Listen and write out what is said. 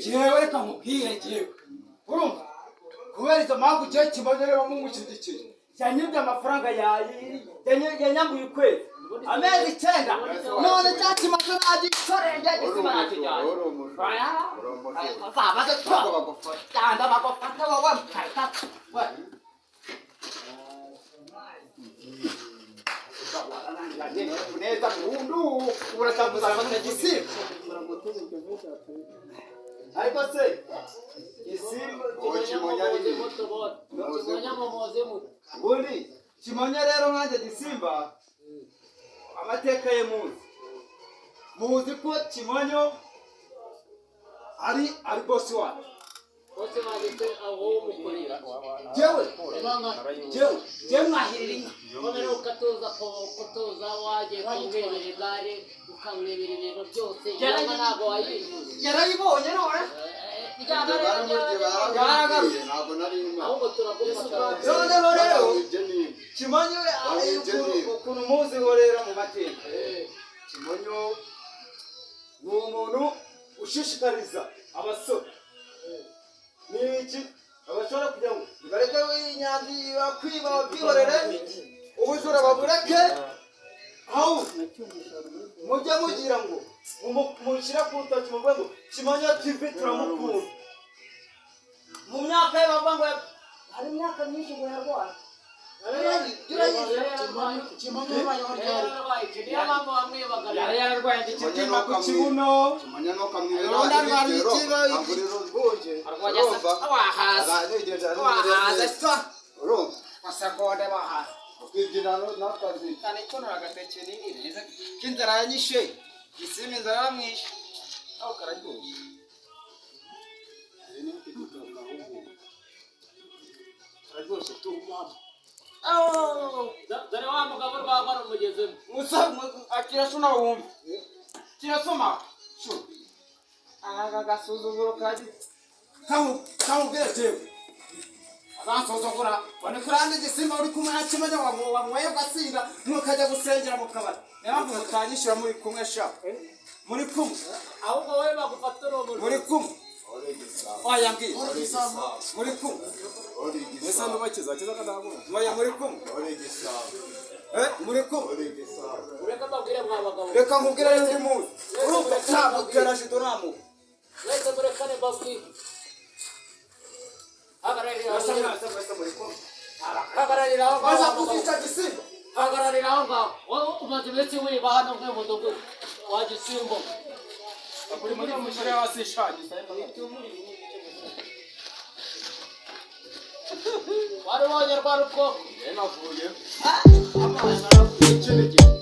jewe reka nkubwire jewe urumva kubera izo mpamvu jewe kibonere bamumushyigikira yanyibye amafaranga yanyambuye ukwezi amezi 9 none cyakimaze nagisorenge gisima nakijyanye baza twanda bagofata wowe mkarta neza mundu uratambuza amana gisima ariko se isimba ubundi Kimonya rero nkanjye Gisimba amateka ye muzi ko Kimonyo ari boss wacu bose bagite aho mukorera jewe mwahirira inka none ukatoza kotoza waje kwibera gare ukamwebera ibintu byose yaba nago yarayibonye none ntabwo nari ahubwo turagufata rero Kimonyo ukuntu muzi horera mu mateka Kimonyo ni umuntu ushishikariza abasore niki abashora kugira ngo bareke w'inyanzi bakwiba bihorere ubujura babureke aho mujya mugira ngo mushira ku rutoki mu rwego Kimonyo TV turamukunda mu myaka ye bavuga ngo hari imyaka myinshi ngo yarwaye yararwaye igitima ku kibuno k'inzara yanyishe Gisimba inzara yaramwishe aho kararyoshye kararyoshye tu mama dore wa mugabo rwaba rumugezemo musa akira shuna wumva kirasoma shu anga gasuzuguro kaji kamu gejewe azasuzugura bone kurande Gisimba uri kumwe na Kimonyo wamwaye gasinda nukajya gusengera mu kabari nabwo mutanyishira muri kumwe sha muri kumwe ahubwo wowe bagufatira umuntu muri kumwe oya ngiye muri kumwe Esa ndo bakiza kadabo. Moya muri kumwe muri kumwe ureka babwire mwabagabo reka nkubwire ndi muntu urumva cyabwira shidoramu leta murekane babwire hagararira aho baza kuzica Gisimba hagararira aho ngaho umaze iminsi wiba hano nk'umudugudu wa Gisimba Kuri muri umushyire hasi shagi. wari wonye rwa rukoko Navuye. amana